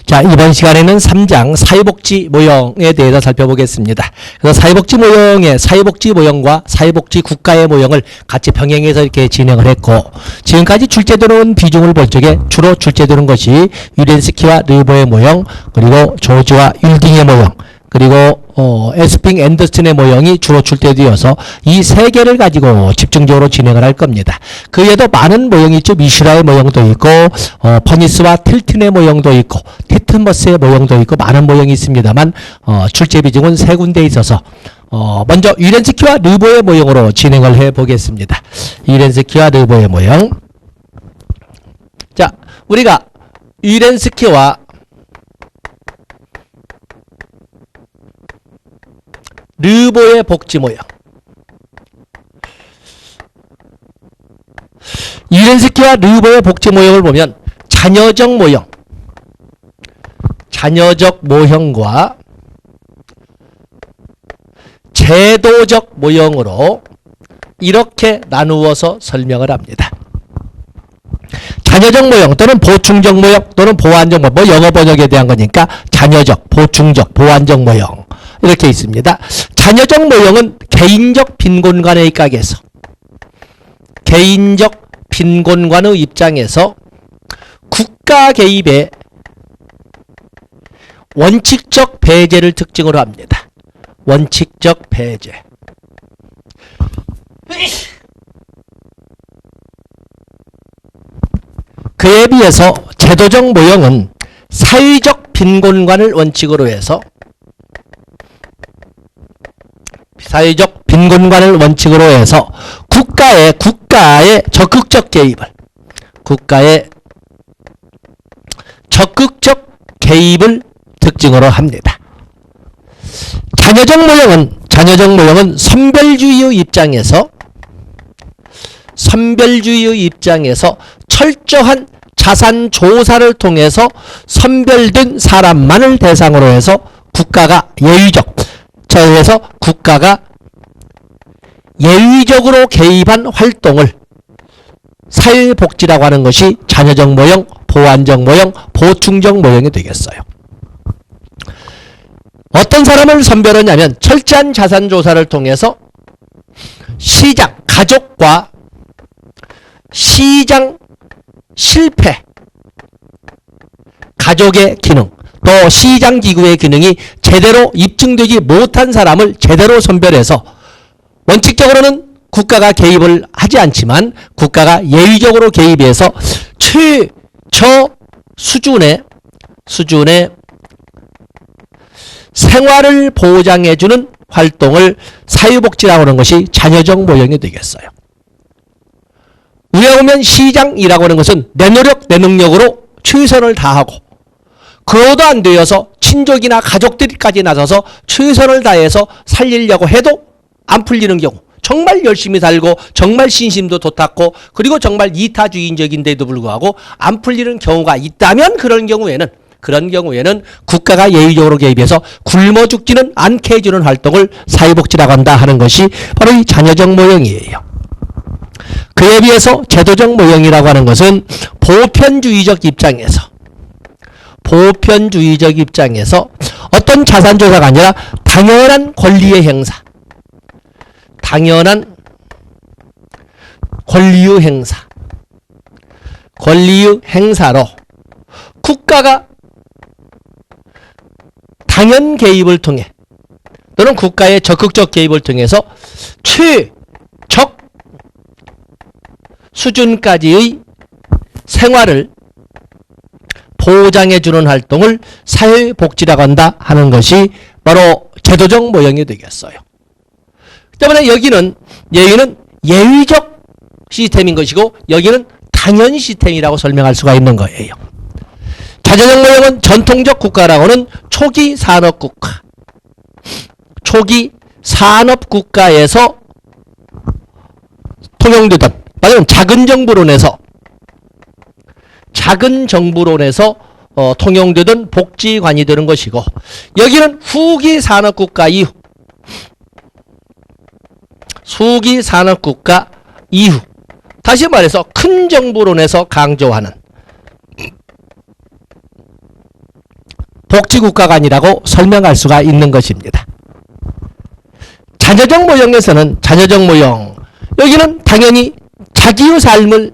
자, 이번 시간에는 3장 사회복지 모형에 대해서 살펴보겠습니다. 그래서 사회복지 모형의 사회복지 모형과 사회복지 국가의 모형을 같이 병행해서 이렇게 진행을 했고, 지금까지 출제되는 비중을 볼 적에 주로 출제되는 것이 유렌스키와 르보의 모형, 그리고 조지와 율딩의 모형, 그리고 에스핑 앤더슨의 모형이 주로 출제되어서 이 세 개를 가지고 집중적으로 진행을 할 겁니다. 그 외에도 많은 모형이 있죠. 미슈라의 모형도 있고, 퍼니스와 틸튼의 모형도 있고, 티트머스의 모형도 있고, 많은 모형이 있습니다만 출제 비중은 세 군데에 있어서 먼저 유렌스키와 르보의 모형으로 진행을 해 보겠습니다. 유렌스키와 르보의 모형. 자, 우리가 유렌스키와 르보의 복지 모형. 유렌스키와 르보의 복지 모형을 보면 자녀적 모형, 자녀적 모형과 제도적 모형으로 이렇게 나누어서 설명을 합니다. 자녀적 모형 또는 보충적 모형 또는 보완적 모형, 뭐 영어 번역에 대한 거니까 자녀적, 보충적, 보완적 모형 이렇게 있습니다. 자녀적 모형은 개인적 빈곤관의 입각에서, 개인적 빈곤관의 입장에서 국가 개입의 원칙적 배제를 특징으로 합니다. 원칙적 배제. 그에 비해서 제도적 모형은 사회적 빈곤관을 원칙으로 해서, 사회적 빈곤관을 원칙으로 해서 국가의 적극적 개입을, 국가의 적극적 개입을 특징으로 합니다. 자녀적 모형은 선별주의의 입장에서 철저한 자산 조사를 통해서 선별된 사람만을 대상으로 해서 국가가 예의적으로 개입한 활동을 사회복지라고 하는 것이 자녀적 모형, 보완적 모형, 보충적 모형이 되겠어요. 어떤 사람을 선별하냐면 철저한 자산 조사를 통해서 가족과 시장 실패, 가족의 기능, 또 시장기구의 기능이 제대로 입증되지 못한 사람을 제대로 선별해서, 원칙적으로는 국가가 개입을 하지 않지만 국가가 예의적으로 개입해서 최저 수준의 생활을 보장해주는 활동을 사회복지라고 하는 것이 자녀적 모형이 되겠어요. 우리가 보면 시장이라고 하는 것은 내 노력, 내 능력으로 최선을 다하고, 그러도 안 되어서 친족이나 가족들까지 나서서 최선을 다해서 살리려고 해도 안 풀리는 경우, 정말 열심히 살고 정말 신심도 돋았고 그리고 정말 이타주의적인데도 불구하고 안 풀리는 경우가 있다면, 그런 경우에는 국가가 예의적으로 개입해서 굶어 죽지는 않게 해주는 활동을 사회복지라고 한다 하는 것이 바로 이 자녀적 모형이에요. 그에 비해서 제도적 모형이라고 하는 것은 보편주의적 입장에서 어떤 자산조사가 아니라 당연한 권리의 행사로 국가가 당연 개입을 통해 또는 국가의 적극적 개입을 통해서 최적 수준까지의 생활을 보장해주는 활동을 사회복지라고 한다 하는 것이 바로 제도적 모형이 되겠어요. 때문에 여기는 예의적 시스템인 것이고, 여기는 당연 시스템이라고 설명할 수가 있는 거예요. 자녀적 모형은 전통적 국가라고는 초기 산업국가에서 통용되던, 말하자면 작은 정부론에서 통용되던 복지관이 되는 것이고, 여기는 후기 산업국가 이후, 다시 말해서 큰 정부론에서 강조하는 복지국가가 아니라고 설명할 수가 있는 것입니다. 자녀적 모형에서는 자녀적 모형, 여기는 당연히 자기의 삶을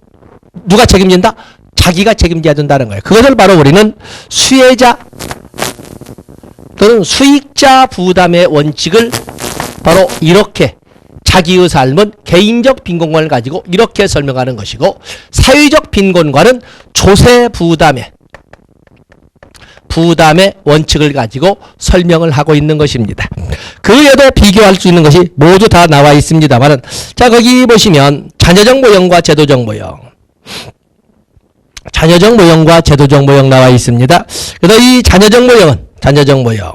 누가 책임진다? 자기가 책임져야 된다는 거예요. 그것을 바로 우리는 수혜자 또는 수익자 부담의 원칙을 바로 이렇게 자기의 삶은 개인적 빈곤관을 가지고 이렇게 설명하는 것이고, 사회적 빈곤관은 조세 부담의 원칙을 가지고 설명을 하고 있는 것입니다. 그 외에도 비교할 수 있는 것이 모두 다 나와 있습니다만은, 자, 거기 보시면 자녀적 모형과 제도적 모형, 자녀적 모형과 제도적 모형 나와 있습니다. 그래서 이 자녀적 모형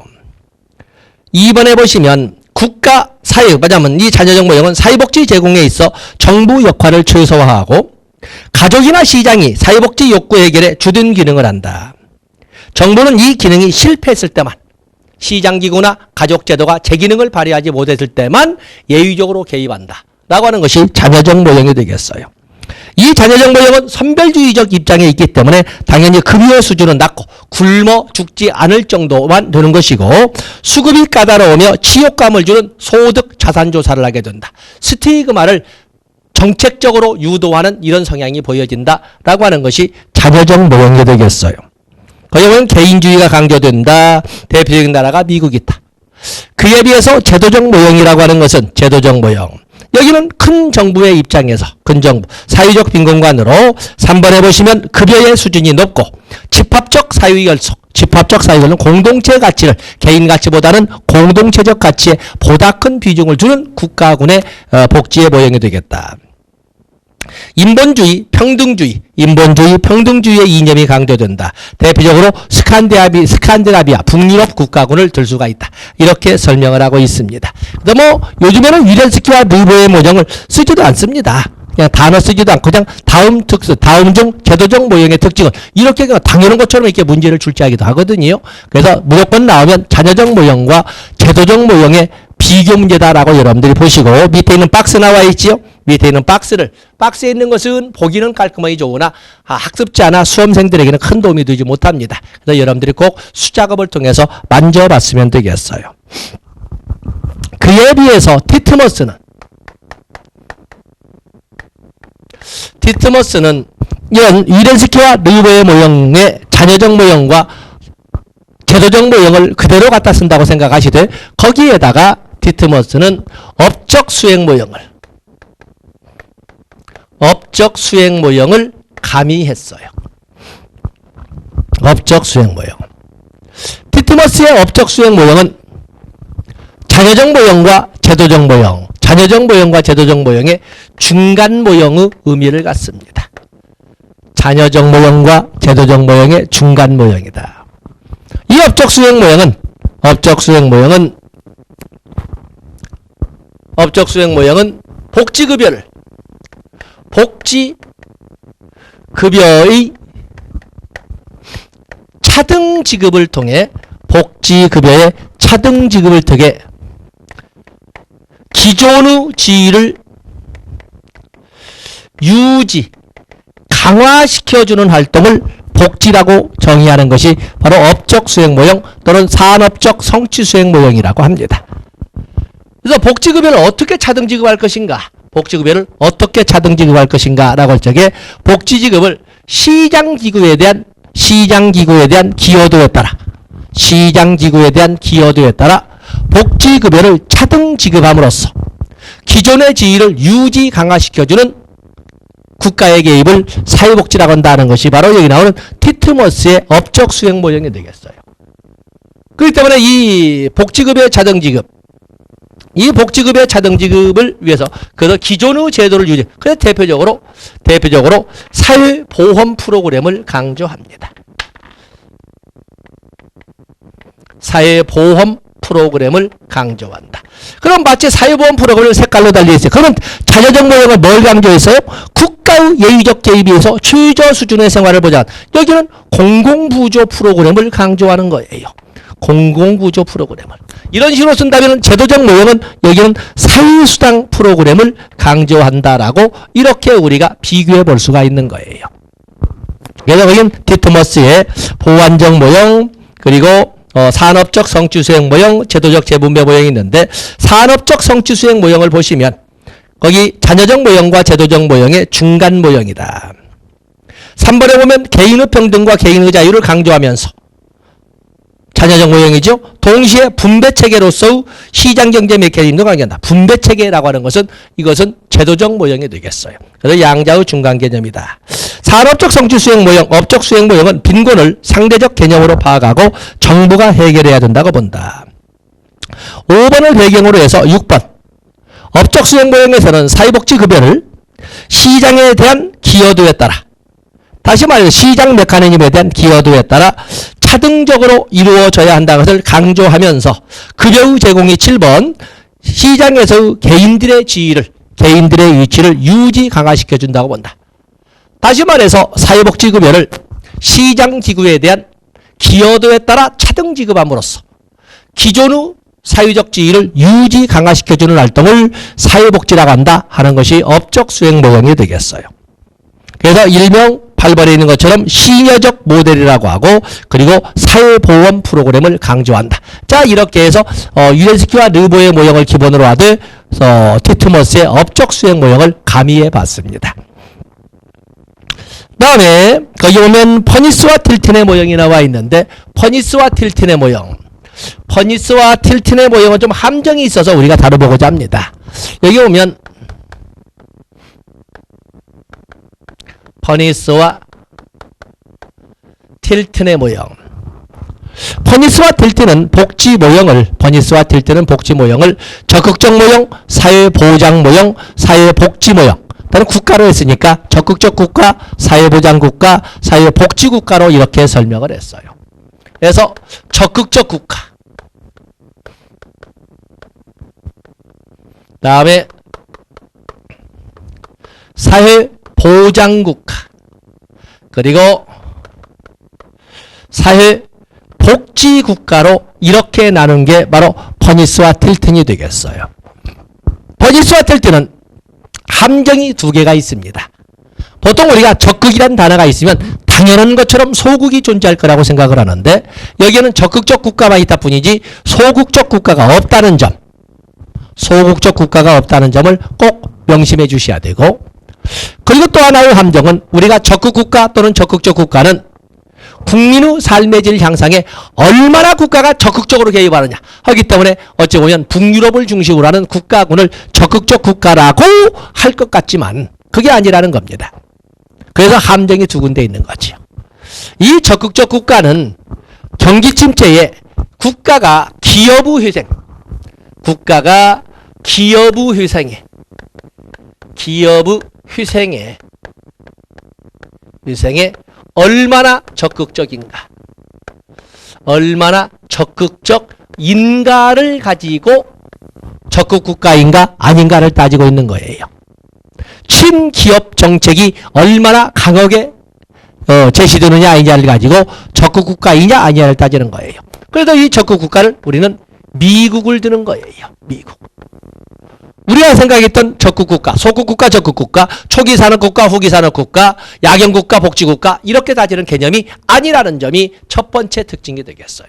2번에 보시면 국가 사회, 말하자면 이 자녀적 모형은 사회복지 제공에 있어 정부 역할을 최소화하고 가족이나 시장이 사회복지 욕구 해결에 주된 기능을 한다. 정부는 이 기능이 실패했을 때만, 시장기구나 가족제도가 제 기능을 발휘하지 못했을 때만 예외적으로 개입한다 라고 하는 것이 자녀적 모형이 되겠어요. 이 자녀적 모형은 선별주의적 입장에 있기 때문에 당연히 급여 수준은 낮고 굶어 죽지 않을 정도만 되는 것이고, 수급이 까다로우며 치욕감을 주는 소득 자산 조사를 하게 된다. 스티그마를 정책적으로 유도하는 이런 성향이 보여진다라고 하는 것이 자녀적 모형이 되겠어요. 거기 보면 개인주의가 강조된다. 대표적인 나라가 미국이다. 그에 비해서 제도적 모형이라고 하는 것은 제도적 모형, 여기는 큰 정부의 입장에서 큰 정부, 사회적 빈곤관으로 3번에 보시면 급여의 수준이 높고 집합적 사회결속, 집합적 사회결은 공동체 가치를 개인 가치보다는 공동체적 가치에 보다 큰 비중을 두는 국가군의 복지의 모형이 되겠다. 인본주의, 평등주의의 이념이 강조된다. 대표적으로 스칸디나비아 북유럽 국가군을 들 수가 있다. 이렇게 설명을 하고 있습니다. 그래서 요즘에는 위렌스키와 르보의 모형을 쓰지도 않습니다. 그냥 단어 쓰지도 않고 그냥 다음 중 제도적 모형의 특징은 이렇게 당연한 것처럼 이렇게 문제를 출제하기도 하거든요. 그래서 무조건 나오면 자녀적 모형과 제도적 모형의 비교 문제다라고 여러분들이 보시고, 밑에 있는 박스 나와 있지요? 밑에 있는 박스에 있는 것은 보기는 깔끔하게 좋으나 학습자나 수험생들에게는 큰 도움이 되지 못합니다. 그래서 여러분들이 꼭 수작업을 통해서 만져봤으면 되겠어요. 그에 비해서 티트머스는 이런 위렌스키와 르보의 모형의 자녀적 모형과 제도적 모형을 그대로 갖다 쓴다고 생각하시되, 거기에다가 티트머스는 업적 수행 모형을 가미했어요. 업적 수행 모형. 티트머스의 업적 수행 모형은 자녀적 모형과 제도적 모형의 중간 모형의 의미를 갖습니다. 자녀적 모형과 제도적 모형의 중간 모형이다. 이 업적 수행 복지급여의 차등 지급을 통해 기존의 지위를 강화시켜주는 활동을 복지라고 정의하는 것이 바로 업적 수행 모형 또는 산업적 성취 수행 모형이라고 합니다. 그래서 복지급여를 어떻게 차등 지급할 것인가 라고 할 적에 복지지급을 시장기구에 대한 기여도에 따라 복지급여를 차등 지급함으로써 기존의 지위를 유지 강화시켜주는 국가의 개입을 사회복지라고 한다는 것이 바로 여기 나오는 티트머스의 업적 수행 모형이 되겠어요. 그렇기 때문에 이 복지급여 차등 지급을 위해서 그래서 기존의 제도를 유지, 그래서 대표적으로 사회보험 프로그램을 강조합니다. 그럼 마치 사회보험 프로그램을 색깔로 달려있어요. 그러면 자녀적 모형을 뭘 강조했어요? 국가의 예의적 개입에 의해서 최저 수준의 생활을 보장. 여기는 공공부조 프로그램을 강조하는 거예요. 공공부조 프로그램을. 이런 식으로 쓴다면 제도적 모형은 여기는 사회수당 프로그램을 강조한다라고 이렇게 우리가 비교해 볼 수가 있는 거예요. 그래서 여기는 티트머스의 보완적 모형, 그리고 산업적 성취수행 모형, 제도적 재분배 모형이 있는데 산업적 성취수행 모형을 보시면 거기 자녀적 모형과 제도적 모형의 중간 모형이다. 3번에 보면 개인의 평등과 개인의 자유를 강조하면서 자녀적 모형이죠. 동시에 분배체계로서의 시장경제 메커니즘도 강조한다. 분배체계라고 하는 것은 이것은 제도적 모형이 되겠어요. 그래서 양자의 중간 개념이다. 산업적 성취수행 모형, 업적 수행 모형은 빈곤을 상대적 개념으로 파악하고 정부가 해결해야 된다고 본다. 5번을 배경으로 해서 6번 업적 수행 모형에서는 사회복지급여를 시장에 대한 기여도에 따라, 다시 말해서 시장 메커니즘에 대한 기여도에 따라 차등적으로 이루어져야 한다는 것을 강조하면서 급여의 제공이 7번 시장에서의 개인들의 지위를, 개인들의 위치를 유지 강화시켜준다고 본다. 다시 말해서 사회복지급여를 시장기구에 대한 기여도에 따라 차등 지급함으로써 기존의 사회적 지위를 유지 강화시켜주는 활동을 사회복지라고 한다 하는 것이 업적 수행 모형이 되겠어요. 그래서 일명 8번에 있는 것처럼 시녀적 모델이라고 하고 그리고 사회보험 프로그램을 강조한다. 자, 이렇게 해서 유렌스키와 르보의 모형을 기본으로 하되 티트머스의 업적 수행 모형을 가미해 봤습니다. 다음에 거기 보면 퍼니스와 틸튼의 모형이 나와 있는데 퍼니스와 틸튼의 모형, 퍼니스와 틸튼의 모형은 좀 함정이 있어서 우리가 다뤄보고자 합니다. 여기 보면 퍼니스와 틸튼의 모형. 퍼니스와 틸튼은 복지 모형을, 퍼니스와 틸튼은 복지 모형을 적극적 모형, 사회보장 모형, 사회복지 모형, 다른 국가로 했으니까 적극적 국가, 사회보장 국가, 사회복지 국가로 이렇게 설명을 했어요. 그래서 적극적 국가, 다음에 사회보장 국가, 그리고 사회복지 국가로 이렇게 나눈 게 바로 퍼니스와 틸튼이 되겠어요. 퍼니스와 틸튼은 함정이 두 개가 있습니다. 보통 우리가 적극이란 단어가 있으면 당연한 것처럼 소극이 존재할 거라고 생각을 하는데 여기는 적극적 국가만 있다 뿐이지 소극적 국가가 없다는 점, 소극적 국가가 없다는 점을 꼭 명심해 주셔야 되고, 그리고 또 하나의 함정은 우리가 적극 국가 또는 적극적 국가는 국민의 삶의 질 향상에 얼마나 국가가 적극적으로 개입하느냐 하기 때문에 어찌 보면 북유럽을 중심으로 하는 국가군을 적극적 국가라고 할 것 같지만 그게 아니라는 겁니다. 그래서 함정이 두 군데 있는 거죠. 이 적극적 국가는 경기 침체에 국가가 기여부 회생, 국가가 기여부 회생에, 기여부 회생에 얼마나 적극적인가, 얼마나 적극적인가를 가지고 적극 국가인가 아닌가를 따지고 있는 거예요. 친기업 정책이 얼마나 강하게 제시되느냐 아니냐를 가지고 적극 국가이냐 아니냐를 따지는 거예요. 그래서 이 적극 국가를 우리는 미국을 드는 거예요. 미국. 우리가 생각했던 적극국가, 소극국가, 적극국가, 초기 산업국가, 후기 산업국가, 야경국가, 복지국가 이렇게 따지는 개념이 아니라는 점이 첫 번째 특징이 되겠어요.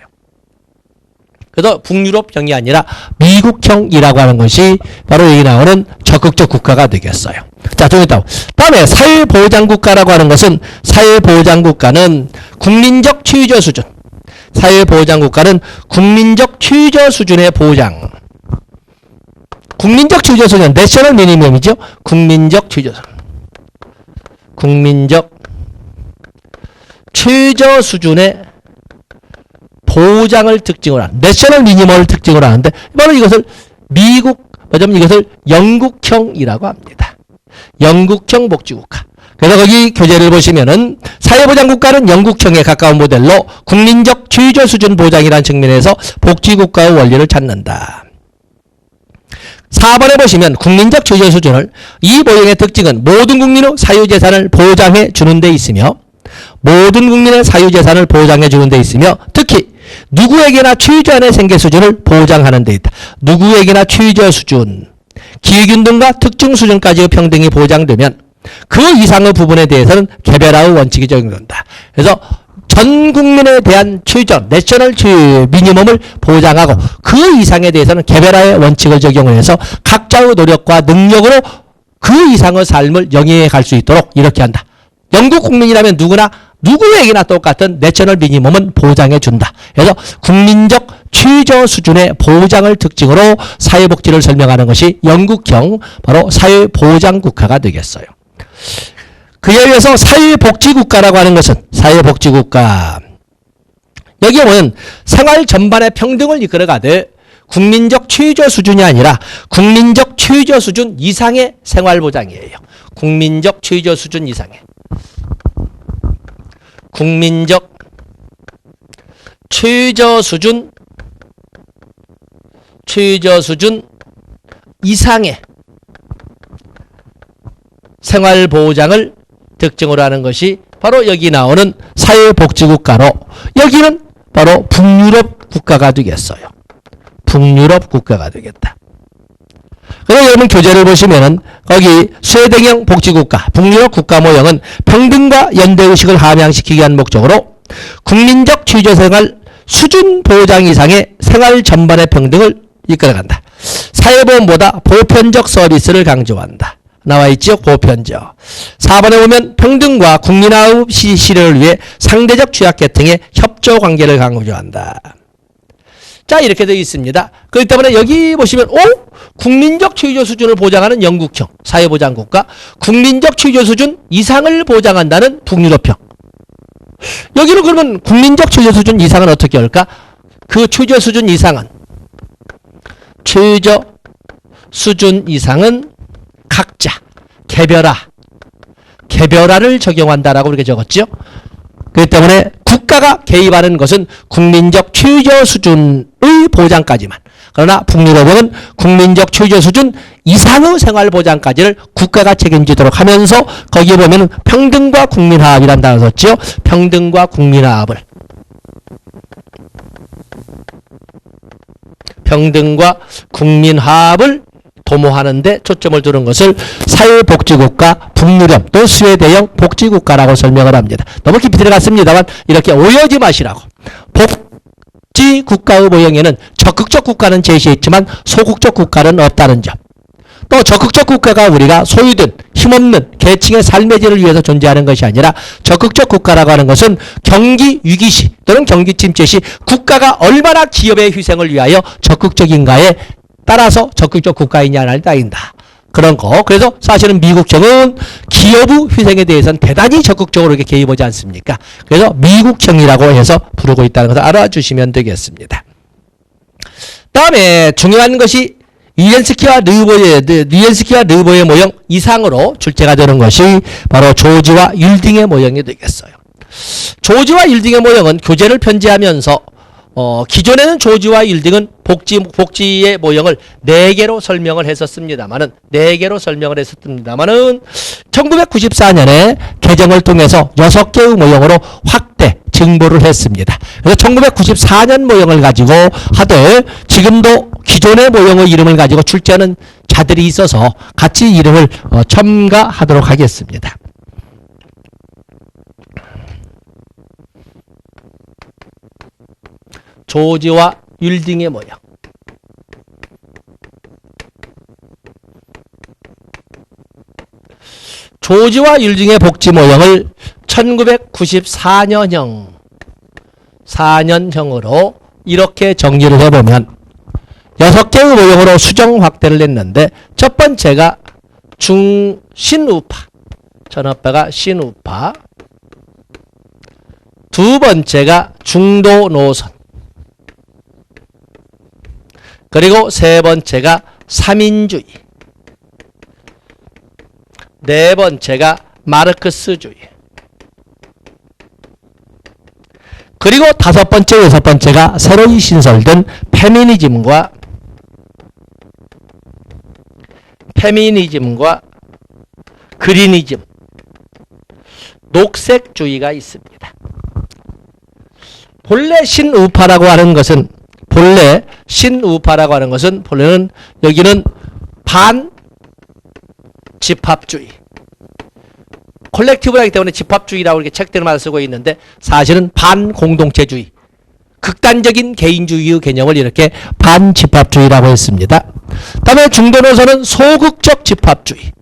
그래서 북유럽형이 아니라 미국형이라고 하는 것이 바로 여기 나오는 적극적 국가가 되겠어요. 자, 좀 이따. 다음에 사회보장국가라고 하는 것은 사회보장국가는 국민적 최저 수준, 사회보장국가는 국민적 최저 수준의 보장, 국민적 최저 수준, 내셔널 미니멈이죠. 국민적 최저 수준. 국민적 최저 수준의 보장을 특징으로 하는, 내셔널 미니멈을 특징으로 하는데 바로 이것을 미국, 뭐냐면 이것을 영국형이라고 합니다. 영국형 복지국가. 그래서 거기 교재를 보시면은 사회보장국가는 영국형에 가까운 모델로 국민적 최저 수준 보장이라는 측면에서 복지국가의 원리를 찾는다. 4번에 보시면 국민적 최저 수준을, 이 모형의 특징은 모든 국민의 사유재산을 보장해 주는 데 있으며, 모든 국민의 사유재산을 보장해 주는 데 있으며, 특히 누구에게나 최저한의 생계 수준을 보장하는 데 있다. 누구에게나 최저 수준, 기회균등과 특정 수준까지의 평등이 보장되면 그 이상의 부분에 대해서는 개별화의 원칙이 적용된다. 그래서 전 국민에 대한 최저 내셔널 미니멈을 보장하고 그 이상에 대해서는 개별화의 원칙을 적용을 해서 각자의 노력과 능력으로 그 이상의 삶을 영위해 갈 수 있도록 이렇게 한다. 영국 국민이라면 누구에게나 똑같은 내셔널 미니멈은 보장해 준다. 그래서 국민적 최저 수준의 보장을 특징으로 사회복지를 설명하는 것이 영국형 바로 사회보장국가가 되겠어요. 그에 의해서 사회복지국가라고 하는 것은 사회복지국가 여기에 보면 생활 전반의 평등을 이끌어가되 국민적 최저 수준이 아니라 국민적 최저 수준 이상의 생활보장이에요. 국민적 최저 수준 이상의 국민적 최저 수준 이상의 생활보장을 특징으로 하는 것이 바로 여기 나오는 사회복지국가로 여기는 바로 북유럽 국가가 되겠어요. 북유럽 국가가 되겠다. 그리고 여러분 교재를 보시면은 거기 스웨덴형 복지국가, 북유럽 국가 모형은 평등과 연대의식을 함양시키기 위한 목적으로 국민적 최저생활 수준 보장 이상의 생활 전반의 평등을 이끌어간다. 사회보험보다 보편적 서비스를 강조한다. 나와있죠. 보편적. 4번에 보면 평등과 국민화의 실현을 위해 상대적 취약계층의 협조관계를 강조한다. 자 이렇게 되어 있습니다. 그렇기 때문에 여기 보시면 국민적 최저 수준을 보장하는 영국형 사회보장국가, 국민적 최저 수준 이상을 보장한다는 북유럽형. 여기는 그러면 국민적 최저 수준 이상은 어떻게 할까? 그 최저 수준 이상은 각자 개별화를 적용한다라고 이렇게 적었죠. 그렇기 때문에 국가가 개입하는 것은 국민적 최저 수준의 보장까지만. 그러나 북유럽은 국민적 최저 수준 이상의 생활 보장까지를 국가가 책임지도록 하면서 거기에 보면 평등과 국민화합이라는 단어 썼죠. 평등과 국민화합을 도모하는 데 초점을 두는 것을 사회복지국가, 북유럽 또 스웨덴형 복지국가라고 설명을 합니다. 너무 깊이 들어갔습니다만 이렇게 오해하지 마시라고. 복지국가의 모형에는 적극적 국가는 제시했지만 소극적 국가는 없다는 점. 또 적극적 국가가 우리가 소유된 힘없는 계층의 삶의 질을 위해서 존재하는 것이 아니라 적극적 국가라고 하는 것은 경기 위기 시 또는 경기 침체 시 국가가 얼마나 기업의 희생을 위하여 적극적인가에 따라서 적극적 국가이냐를 따진다. 그런 거. 그래서 사실은 미국형은 기업의 희생에 대해서는 대단히 적극적으로 이렇게 개입하지 않습니까? 그래서 미국형이라고 해서 부르고 있다는 것을 알아주시면 되겠습니다. 다음에 중요한 것이 리엔스키와 르보의 모형 이상으로 출제가 되는 것이 바로 조지와 율딩의 모형이 되겠어요. 조지와 율딩의 모형은 교재를 편제하면서 기존에는 조지와 율딩은 복지의 모형을 4개로 설명을 했었습니다만은 1994년에 개정을 통해서 6개의 모형으로 확대 증보를 했습니다. 그래서 1994년 모형을 가지고 하되 지금도 기존의 모형의 이름을 가지고 출제하는 자들이 있어서 같이 이름을 첨가하도록 하겠습니다. 조지와 율딩의 모형. 조지와 율딩의 복지 모형을 1994년형으로 이렇게 정리를 해보면 6개의 모형으로 수정 확대를 했는데 첫 번째가 신우파, 전업배가 신우파. 두 번째가 중도 노선. 그리고 세 번째가 3인주의. 네 번째가 마르크스주의. 그리고 다섯 번째, 여섯 번째가 새로이 신설된 페미니즘과 그리니즘, 녹색주의가 있습니다. 본래 신우파라고 하는 것은 본래는 여기는 반집합주의, 콜렉티브라기 때문에 집합주의라고 이렇게 책들마다 쓰고 있는데 사실은 반공동체주의, 극단적인 개인주의의 개념을 이렇게 반집합주의라고 했습니다. 다음에 중도 노선은 소극적 집합주의.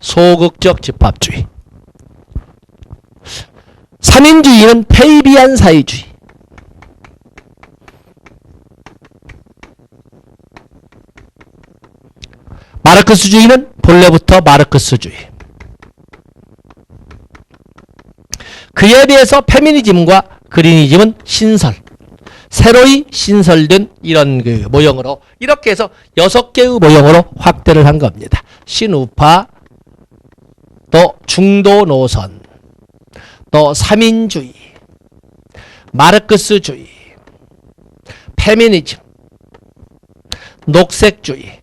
소극적 집합주의. 3인주의는 페이비안 사회주의. 마르크스주의는 본래부터 마르크스주의. 그에 비해서 페미니즘과 그리니즘은 신설, 새로이 신설된 이런 그 모형으로 이렇게 해서 6개의 모형으로 확대를 한 겁니다. 신우파, 또 중도 노선, 또 3인주의, 마르크스주의, 페미니즘, 녹색주의.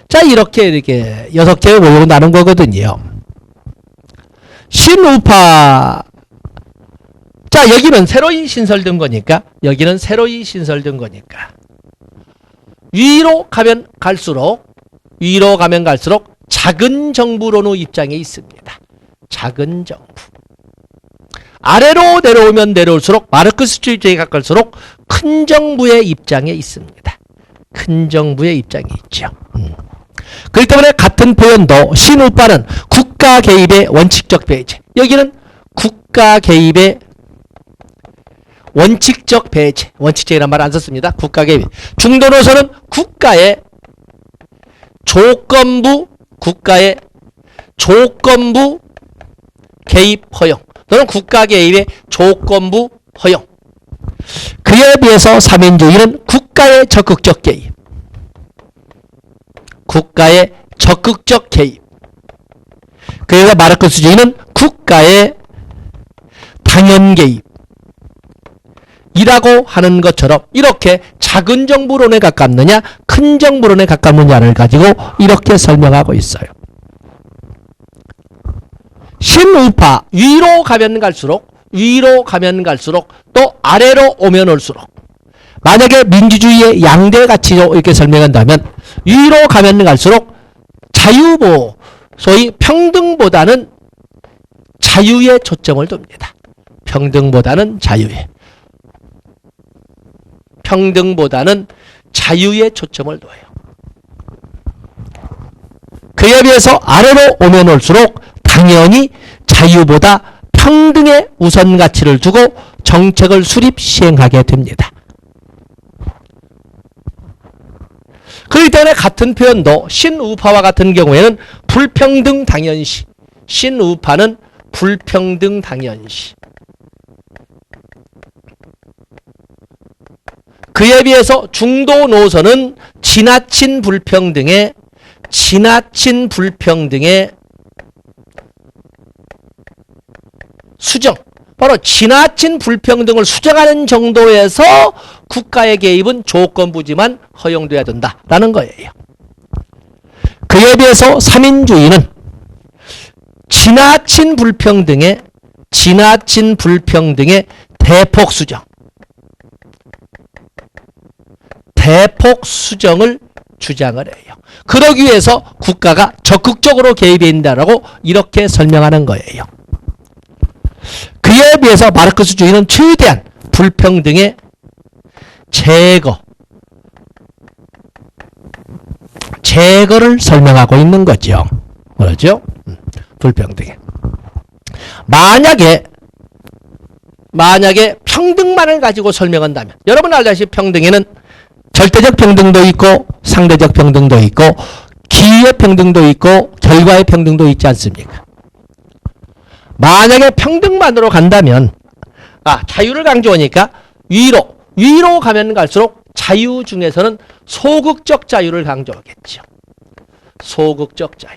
자, 이렇게 6개의 모형으로 나눈 거거든요. 신우파. 자, 여기는 새로이 신설된 거니까, 여기는 새로이 신설된 거니까. 위로 가면 갈수록 작은 정부론의 입장에 있습니다. 작은 정부. 아래로 내려오면 내려올수록 마르크스주의에 가까울수록 큰 정부의 입장에 있습니다. 큰 정부의 입장에 있죠. 그렇기 때문에 같은 표현도 신우파는 국가 개입의 원칙적 배제. 여기는 국가 개입의 원칙적 배제. 원칙적이라는 말 안 썼습니다. 국가 개입. 중도 노선은 국가의 조건부 개입 허용 또는 국가 개입의 조건부 허용. 그에 비해서 3인주의는 국가의 적극적 개입. 국가의 적극적 개입. 그래서 마르크스주의는 국가의 당연 개입. 이라고 하는 것처럼 이렇게 작은 정부론에 가깝느냐 큰 정부론에 가깝느냐를 가지고 이렇게 설명하고 있어요. 신우파 위로 가면 갈수록 또 아래로 오면 올수록 만약에 민주주의의 양대 가치로 이렇게 설명한다면 위로 가면 갈수록 자유보호 소위 평등보다는 자유에 초점을 둡니다. 평등보다는 자유에 초점을 둬요. 그에 비해서 아래로 오면 올수록 당연히 자유보다 평등의 우선 가치를 두고 정책을 수립 시행하게 됩니다. 그렇기 때문에 같은 표현도 신우파와 같은 경우에는 불평등 당연시. 신우파는 불평등 당연시. 그에 비해서 중도 노선은 지나친 불평등의 수정. 바로 지나친 불평등을 수정하는 정도에서 국가의 개입은 조건부지만 허용돼야 된다라는 거예요. 그에 비해서 3인주의는 지나친 불평등의 대폭 수정을 주장을 해요. 그러기 위해서 국가가 적극적으로 개입해야 된다라고 이렇게 설명하는 거예요. 그에 비해서 마르크스주의는 최대한 불평등의 제거를 설명하고 있는 거죠. 그렇죠? 불평등에. 만약에 평등만을 가지고 설명한다면 여러분 알다시피 평등에는 절대적 평등도 있고 상대적 평등도 있고 기회의 평등도 있고 결과의 평등도 있지 않습니까? 만약에 평등만으로 간다면 자유를 강조하니까 위로 가면 갈수록 자유 중에서는 소극적 자유를 강조하겠죠. 소극적 자유.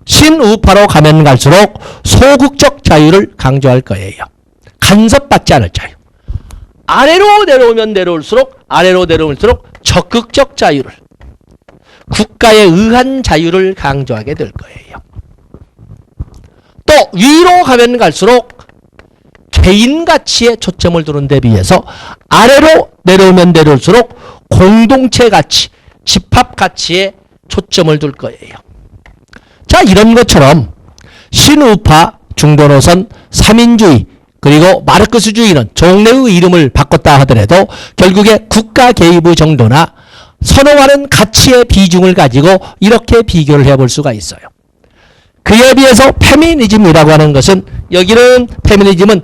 신우파로 가면 갈수록 소극적 자유를 강조할 거예요. 간섭받지 않을 자유. 아래로 내려오면 내려올수록 적극적 자유를, 국가에 의한 자유를 강조하게 될 거예요. 또 위로 가면 갈수록 개인 가치에 초점을 두는 데 비해서 아래로 내려오면 내려올수록 공동체 가치, 집합 가치에 초점을 둘 거예요. 자, 이런 것처럼 신우파, 중도노선, 삼인주의, 그리고 마르크스주의는 종래의 이름을 바꿨다 하더라도 결국에 국가 개입의 정도나 선호하는 가치의 비중을 가지고 이렇게 비교를 해볼 수가 있어요. 그에 비해서 페미니즘이라고 하는 것은, 여기는 페미니즘은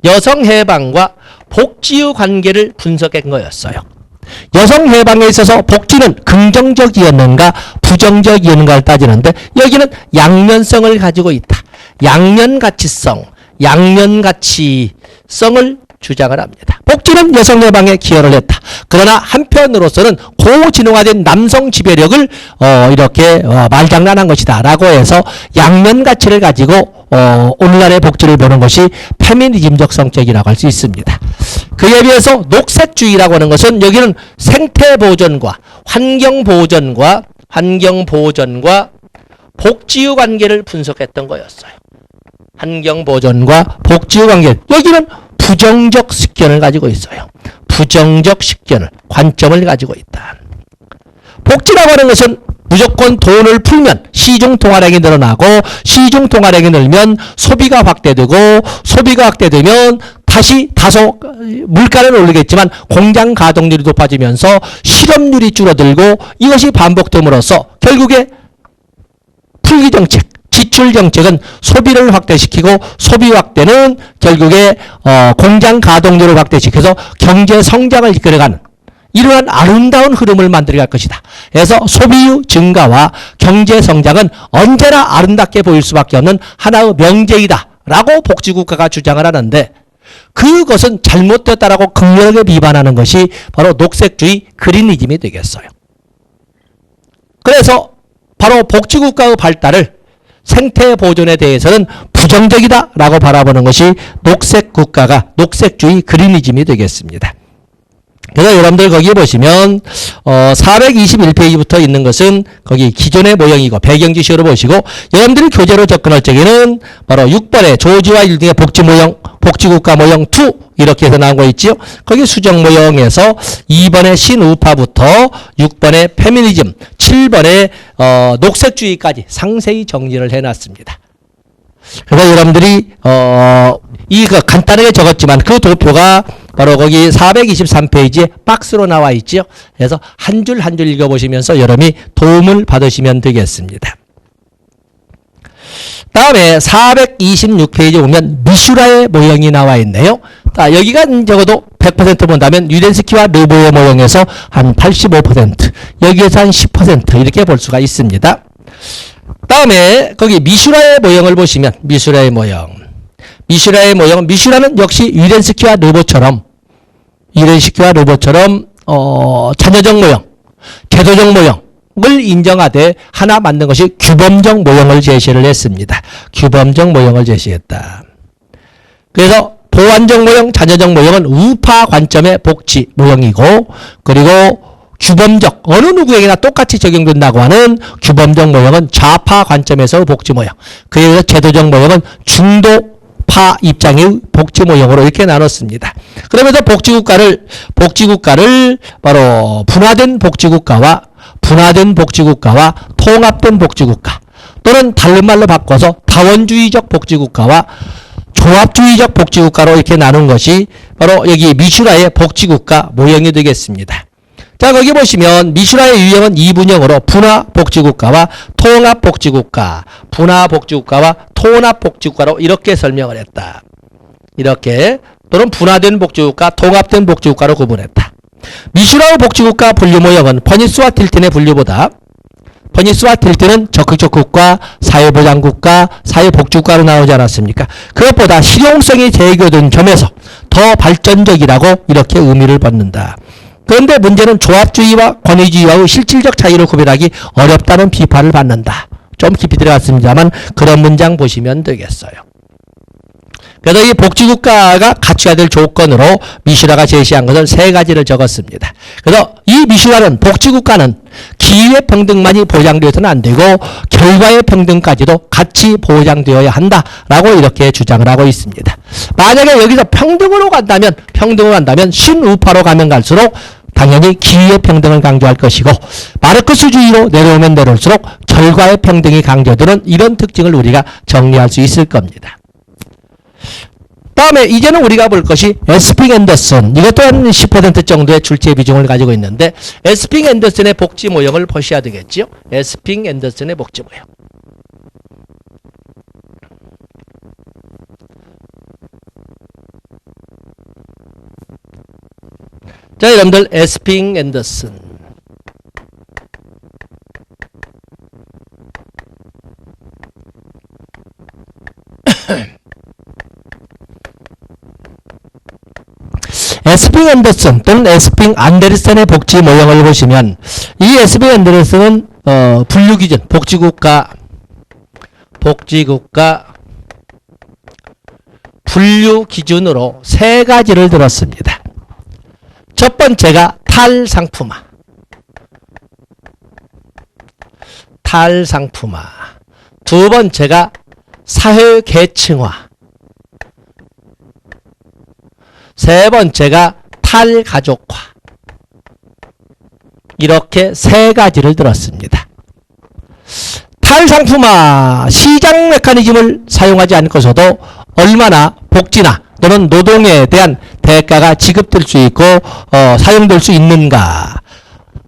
여성해방과 복지의 관계를 분석한 거였어요. 여성해방에 있어서 복지는 긍정적이었는가 부정적이었는가를 따지는데, 여기는 양면성을 가지고 있다. 양면가치성을 주장을 합니다. 복지는 여성해방에 기여를 했다. 그러나 한편으로서는 고진화된 남성 지배력을 이렇게 말장난한 것이다 라고 해서 양면가치를 가지고 오늘날의 복지를 보는 것이 페미니즘적 성격이라고 할 수 있습니다. 그에 비해서 녹색주의라고 하는 것은, 여기는 생태보전과 환경보전과 복지의 관계를 분석했던 거였어요. 환경보전과 복지의 관계, 여기는 부정적 식견을 가지고 있어요. 부정적 식견을, 관점을 가지고 있다. 복지라고 하는 것은 무조건 돈을 풀면 시중통화량이 늘어나고, 시중통화량이 늘면 소비가 확대되고, 소비가 확대되면 다시 다소 물가는 오르겠지만 공장 가동률이 높아지면서 실업률이 줄어들고, 이것이 반복됨으로써 결국에 풀기정책, 지출정책은 소비를 확대시키고, 소비 확대는 결국에 공장 가동률을 확대시켜서 경제 성장을 이끌어가는 이러한 아름다운 흐름을 만들어갈 것이다. 그래서 소비의 증가와 경제 성장은 언제나 아름답게 보일 수밖에 없는 하나의 명제이다 라고 복지국가가 주장을 하는데, 그것은 잘못되었다라고 극렬하게 비판하는 것이 바로 녹색주의 그리니즘이 되겠어요. 그래서 바로 복지국가의 발달을, 생태 보존에 대해서는 부정적이다 라고 바라보는 것이 녹색국가가, 녹색주의 그리니즘이 되겠습니다. 그래서 여러분들 거기 보시면 421페이지부터 있는 것은 거기 기존의 모형이고 배경지식으로 보시고, 여러분들이 교재로 접근할 적에는 바로 6번에 조지와 일등의 복지 모형, 복지국가 모형 2 이렇게 해서 나온 거 있지요. 거기 수정 모형에서 2번의 신우파부터 6번의 페미니즘, 7번의 녹색주의까지 상세히 정리를 해놨습니다. 그래서 여러분들이 이거 간단하게 적었지만 그 도표가 바로 거기 423페이지에 박스로 나와 있지요. 그래서 한 줄 한 줄 읽어보시면서 여러분이 도움을 받으시면 되겠습니다. 다음에 426페이지에 보면 미슈라의 모형이 나와 있네요. 자, 여기가 적어도 100% 본다면 유덴스키와 르보의 모형에서 한 85%, 여기에서 한 10% 이렇게 볼 수가 있습니다. 다음에 거기 미슈라의 모형을 보시면, 미슈라의 모형은 역시 유덴스키와 르보처럼 자녀적 모형, 제도적 모형을 인정하되 하나 만든 것이 규범적 모형을 제시를 했습니다. 규범적 모형을 제시했다. 그래서 보완적 모형, 자녀적 모형은 우파 관점의 복지 모형이고, 그리고 규범적, 어느 누구에게나 똑같이 적용된다고 하는 규범적 모형은 좌파 관점에서 복지 모형, 그래서 제도적 모형은 중도파 입장의 복지 모형으로 이렇게 나눴습니다. 그러면서 복지국가를 바로 분화된 복지국가와 통합된 복지국가, 또는 다른 말로 바꿔서 다원주의적 복지국가와 조합주의적 복지국가로 이렇게 나눈 것이 바로 여기 미슈라의 복지국가 모형이 되겠습니다. 자, 거기 보시면 미슈라의 유형은 2분형으로 분화복지국가와 통합복지국가, 분화복지국가와 통합복지국가로 이렇게 설명을 했다. 이렇게, 또는 분화된 복지국가, 통합된 복지국가로 구분했다. 미슈라의 복지국가 분류 모형은 퍼니스와 틸튼의 분류보다, 퍼니스와 틸튼은 적극적국가, 사회보장국가, 사회복지국가로 나오지 않았습니까? 그것보다 실용성이 제고된 점에서 더 발전적이라고 이렇게 의미를 받는다. 그런데 문제는 조합주의와 권위주의와의 실질적 차이를 구별하기 어렵다는 비판을 받는다. 좀 깊이 들어갔습니다만 그런 문장 보시면 되겠어요. 그래서 이 복지국가가 갖춰야 될 조건으로 미슈라가 제시한 것을 세 가지를 적었습니다. 그래서 이 미슈라는 복지국가는 기회 평등만이 보장되어서는 안 되고 결과의 평등까지도 같이 보장되어야 한다라고 이렇게 주장을 하고 있습니다. 만약에 여기서 평등으로 간다면 신우파로 가면 갈수록 당연히 기회 평등을 강조할 것이고 마르크스주의로 내려오면 내려올수록 결과의 평등이 강조되는 이런 특징을 우리가 정리할 수 있을 겁니다. 다음에 이제는 우리가 볼 것이 에스핑 앤더슨, 이것도 한 10% 정도의 출제 비중을 가지고 있는데 에스핑 앤더슨의 복지 모형을 보셔야 되겠죠. 에스핑 앤더슨의 복지 모형. 자, 여러분들 에스핑 앤더슨. 에스핑 앤더슨 또는 에스핑 안데르센의 복지 모형을 보시면 이 에스핑 앤더슨은 분류 기준 복지국가 분류 기준으로 세 가지를 들었습니다. 첫 번째가 탈상품화. 두 번째가 사회계층화. 세 번째가 탈가족화. 이렇게 세 가지를 들었습니다. 탈상품화, 시장 메커니즘을 사용하지 않고서도 얼마나 복지나 또는 노동에 대한 대가가 지급될 수 있고 사용될 수 있는가.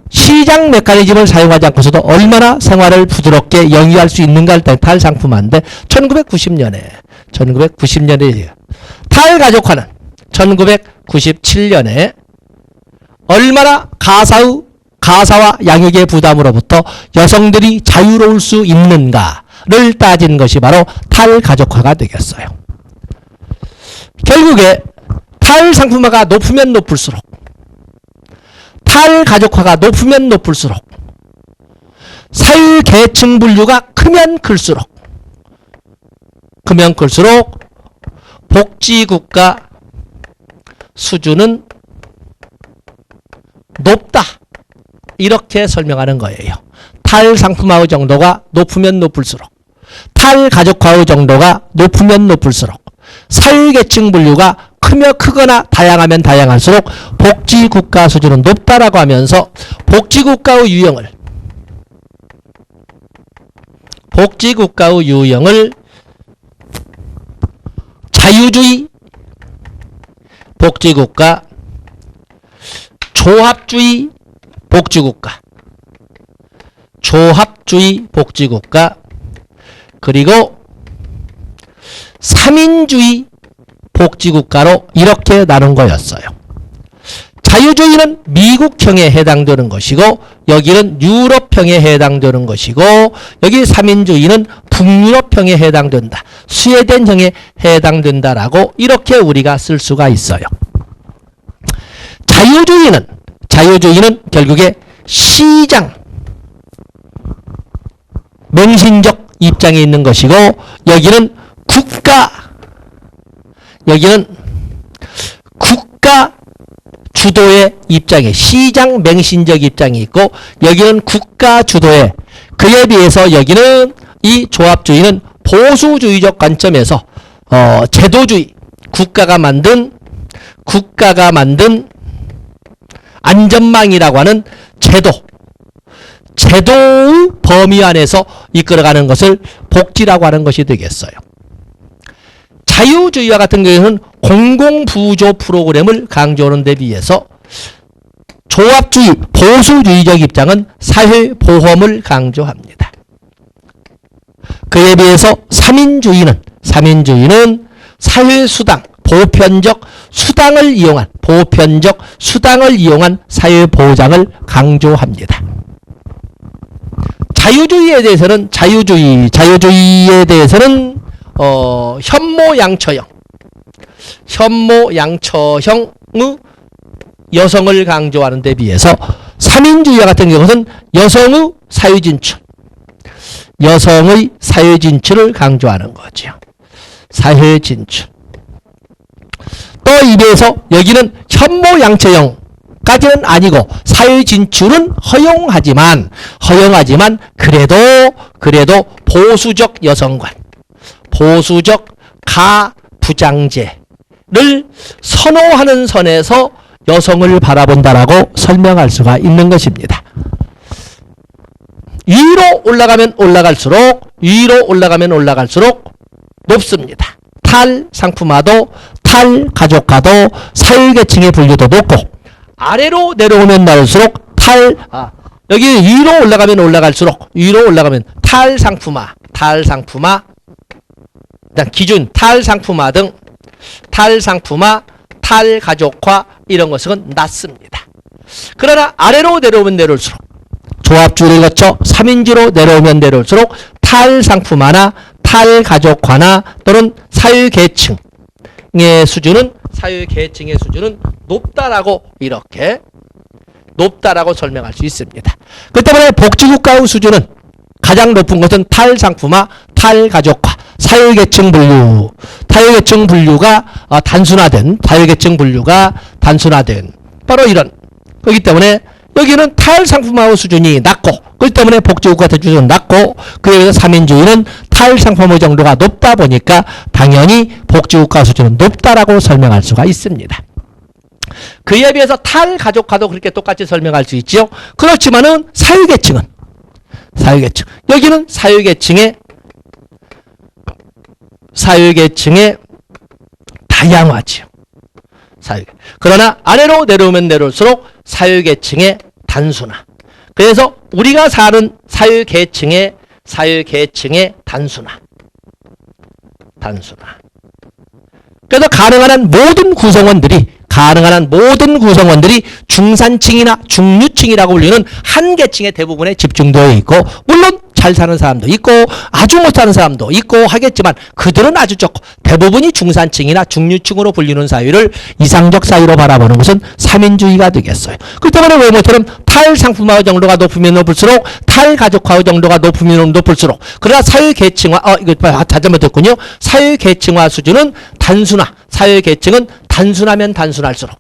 시장 메커니즘을 사용하지 않고서도 얼마나 생활을 부드럽게 영위할 수 있는가 할 때 탈상품화인데 1990년에 탈가족화는 1997년에 얼마나 가사와 양육의 부담으로부터 여성들이 자유로울 수 있는가를 따진 것이 바로 탈가족화가 되겠어요. 결국에 탈상품화가 높으면 높을수록 탈가족화가 높으면 높을수록 사회계층 분류가 크면 클수록 복지국가 수준은 높다. 이렇게 설명하는 거예요. 탈상품화의 정도가 높으면 높을수록 탈가족화의 정도가 높으면 높을수록 사회계층 분류가 크거나 다양하면 다양할수록 복지국가 수준은 높다라고 하면서 복지국가의 유형을 자유주의 복지국가, 조합주의 복지국가, 그리고 3인주의 복지국가로 이렇게 나눈 거였어요. 자유주의는 미국형에 해당되는 것이고 여기는 유럽형에 해당되는 것이고 여기 3인주의는 북유럽형에 해당된다. 스웨덴형에 해당된다라고 이렇게 우리가 쓸 수가 있어요. 자유주의는 결국에 시장 맹신적 입장에 있는 것이고 여기는 국가 주도의 입장에 시장 맹신적 입장이 있고 여기는 국가 주도의 그에 비해서 여기는 이 조합주의는 보수주의적 관점에서 제도주의 국가가 만든 안전망이라고 하는 제도의 범위 안에서 이끌어가는 것을 복지라고 하는 것이 되겠어요. 자유주의와 같은 경우에는 공공부조 프로그램을 강조하는 데 비해서 조합주의, 보수주의적 입장은 사회보험을 강조합니다. 그에 비해서 3인주의는 사회수당, 보편적 수당을 이용한 사회보장을 강조합니다. 자유주의에 대해서는 현모양처형의 여성을 강조하는 데 비해서 3인주의와 같은 경우는 여성의 사회진출을 강조하는 거죠. 사회진출. 또 이래서 여기는 현모양처형까지는 아니고 사회 진출은 허용하지만 그래도 보수적 여성관, 보수적 가부장제를 선호하는 선에서 여성을 바라본다라고 설명할 수가 있는 것입니다. 위로 올라가면 올라갈수록 높습니다. 탈상품화도, 탈가족화도, 사회계층의 분류도 높고, 아래로 내려오면 나올수록 여기 위로 올라가면 탈상품화, 일단 기준 탈상품화 등 탈상품화, 탈가족화 이런 것은 낮습니다. 그러나 아래로 내려오면 내려올수록 조합주의를 거쳐 3인지로 내려오면 내려올수록 탈상품화나 탈가족화나 또는 사회계층의 수준은 높다라고 설명할 수 있습니다. 그 때문에 복지국가의 수준은 가장 높은 것은 탈상품화, 탈가족화, 사회계층 분류가 단순화된 바로 이런 거기 때문에 여기는 탈상품화 수준이 낮고 그렇기 때문에 복지국가 수준은 낮고 그에 비해서 3인주의는 탈상품화 정도가 높다 보니까 당연히 복지국가 수준은 높다라고 설명할 수가 있습니다. 그에 비해서 탈가족화도 그렇게 똑같이 설명할 수 있지요. 그렇지만은 사회계층 여기는 사회계층의 다양화지요. 그러나 아래로 내려오면 내려올수록 사회계층의 단순화. 그래서 우리가 사는 사회계층의 단순화. 그래서 가능한 한 모든 구성원들이 중산층이나 중류층이라고 불리는 한 계층의 대부분에 집중되어 있고, 물론 잘 사는 사람도 있고 아주 못 사는 사람도 있고 하겠지만 그들은 아주 적고 대부분이 중산층이나 중류층으로 불리는 사회를 이상적 사회로 바라보는 것은 3인주의가 되겠어요. 그렇기 때문에 외모처럼 탈상품화 정도가 높으면 높을수록 탈가족화 정도가 높으면 높을수록, 그러나 사회계층화 이거 잘못했군요. 사회계층화 수준은 단순화, 사회계층은 단순하면 단순할수록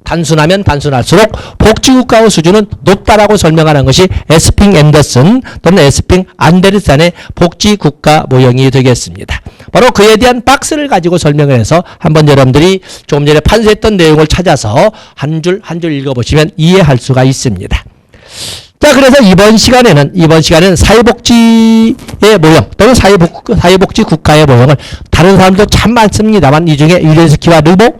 단순하면 단순할수록 복지국가의 수준은 높다라고 설명하는 것이 에스핑 앤더슨 또는 에스핑 안데르센의 복지국가 모형이 되겠습니다. 바로 그에 대한 박스를 가지고 설명을 해서 한번 여러분들이 조금 전에 판서했던 내용을 찾아서 한 줄 읽어보시면 이해할 수가 있습니다. 자, 그래서 이번 시간에는 사회복지의 모형 또는 사회복지 국가의 모형을 다른 사람도 참 많습니다만 이 중에 율렌스키와 르보,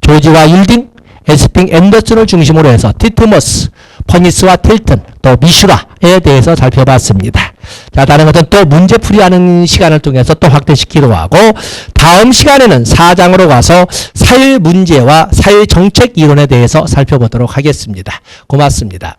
조지와 일딩, 에스핑 앤더슨을 중심으로 해서 티트머스, 퍼니스와 틸튼, 또 미슈라에 대해서 살펴봤습니다. 자, 다른 것은 또 문제풀이하는 시간을 통해서 또 확대시키려고 하고, 다음 시간에는 4장으로 가서 사회문제와 사회정책 이론에 대해서 살펴보도록 하겠습니다. 고맙습니다.